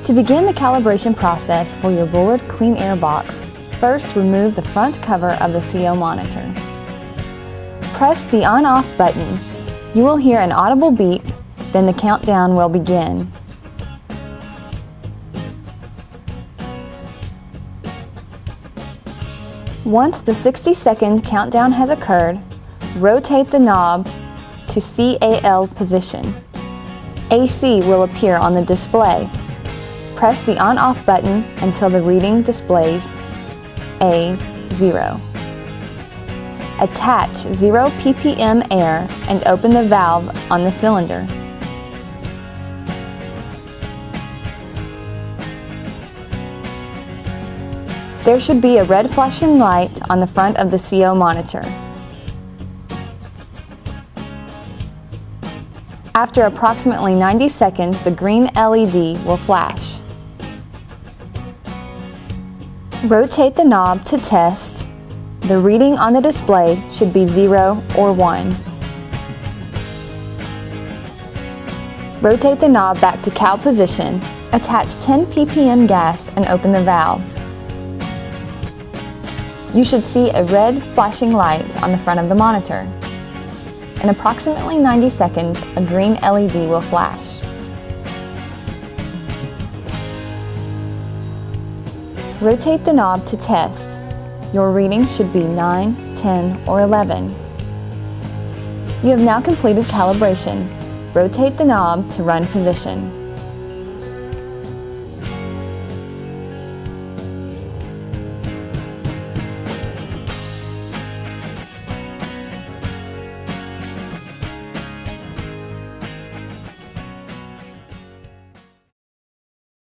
To begin the calibration process for your Bullard Clean Air box, first remove the front cover of the CO monitor. Press the on-off button. You will hear an audible beep, then the countdown will begin. Once the 60-second countdown has occurred, rotate the knob to CAL position. AC will appear on the display. Press the on-off button until the reading displays A0. Attach 0 ppm air and open the valve on the cylinder. There should be a red flashing light on the front of the CO monitor. After approximately 90 seconds, the green LED will flash. Rotate the knob to test. The reading on the display should be 0 or 1. Rotate the knob back to CAL position, attach 10 ppm gas and open the valve. You should see a red flashing light on the front of the monitor. In approximately 90 seconds, a green LED will flash. Rotate the knob to test. Your reading should be 9, 10, or 11. You have now completed calibration. Rotate the knob to run position.